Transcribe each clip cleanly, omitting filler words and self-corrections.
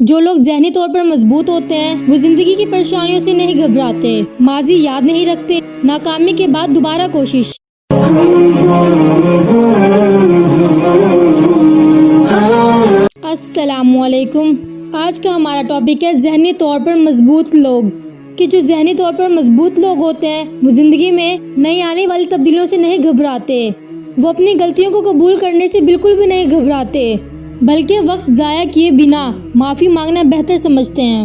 جو لوگ ذہنی طور پر مضبوط ہوتے ہیں وہ زندگی کی پریشانیوں سے نہیں گھبراتے، ماضی یاد نہیں رکھتے، ناکامی کے بعد دوبارہ کوشش۔ السلام علیکم۔ آج کا ہمارا ٹاپک ہے ذہنی طور پر مضبوط لوگ۔ کہ جو ذہنی طور پر مضبوط لوگ ہوتے ہیں وہ زندگی میں نئی آنے والی تبدیلیوں سے نہیں گھبراتے، وہ اپنی غلطیوں کو قبول کرنے سے بالکل بھی نہیں گھبراتے، بلکہ وقت ضائع کیے بنا معافی مانگنا بہتر سمجھتے ہیں۔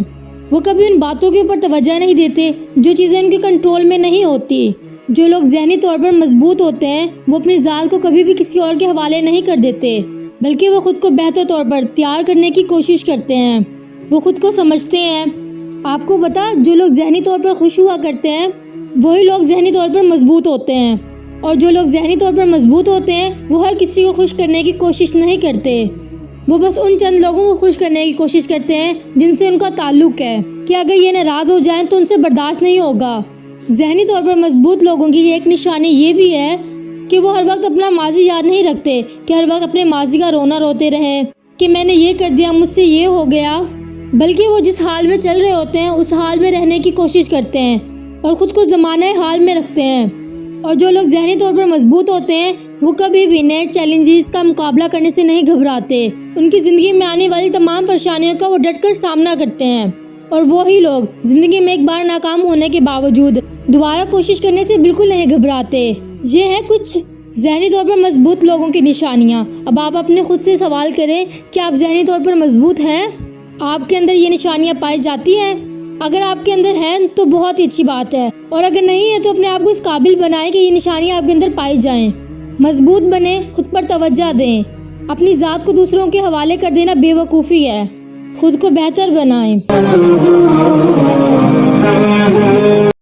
وہ کبھی ان باتوں کے اوپر توجہ نہیں دیتے جو چیزیں ان کے کنٹرول میں نہیں ہوتی۔ جو لوگ ذہنی طور پر مضبوط ہوتے ہیں وہ اپنی ذات کو کبھی بھی کسی اور کے حوالے نہیں کر دیتے، بلکہ وہ خود کو بہتر طور پر تیار کرنے کی کوشش کرتے ہیں۔ وہ خود کو سمجھتے ہیں۔ آپ کو پتا، جو لوگ ذہنی طور پر خوش ہوا کرتے ہیں وہی لوگ ذہنی طور پر مضبوط ہوتے ہیں، اور جو لوگ ذہنی طور پر مضبوط ہوتے ہیں وہ ہر کسی کو خوش کرنے کی کوشش نہیں کرتے، وہ بس ان چند لوگوں کو خوش کرنے کی کوشش کرتے ہیں جن سے ان کا تعلق ہے، کہ اگر یہ ناراض ہو جائیں تو ان سے برداشت نہیں ہوگا۔ ذہنی طور پر مضبوط لوگوں کی ایک نشانی یہ بھی ہے کہ وہ ہر وقت اپنا ماضی یاد نہیں رکھتے، کہ ہر وقت اپنے ماضی کا رونا روتے رہیں کہ میں نے یہ کر دیا، مجھ سے یہ ہو گیا، بلکہ وہ جس حال میں چل رہے ہوتے ہیں اس حال میں رہنے کی کوشش کرتے ہیں اور خود کو زمانہ حال میں رکھتے ہیں۔ اور جو لوگ ذہنی طور پر مضبوط ہوتے ہیں وہ کبھی بھی نئے چیلنجز کا مقابلہ کرنے سے نہیں گھبراتے، ان کی زندگی میں آنے والی تمام پریشانیوں کا وہ ڈٹ کر سامنا کرتے ہیں، اور وہی لوگ زندگی میں ایک بار ناکام ہونے کے باوجود دوبارہ کوشش کرنے سے بالکل نہیں گھبراتے۔ یہ ہیں کچھ ذہنی طور پر مضبوط لوگوں کی نشانیاں۔ اب آپ اپنے خود سے سوال کریں کہ آپ ذہنی طور پر مضبوط ہیں؟ آپ کے اندر یہ نشانیاں پائی جاتی ہیں؟ اگر آپ کے اندر ہیں تو بہت ہی اچھی بات ہے، اور اگر نہیں ہے تو اپنے آپ کو اس قابل بنائیں کہ یہ نشانیاں آپ کے اندر پائی جائیں۔ مضبوط بنیں، خود پر توجہ دیں۔ اپنی ذات کو دوسروں کے حوالے کر دینا بے وقوفی ہے، خود کو بہتر بنائیں۔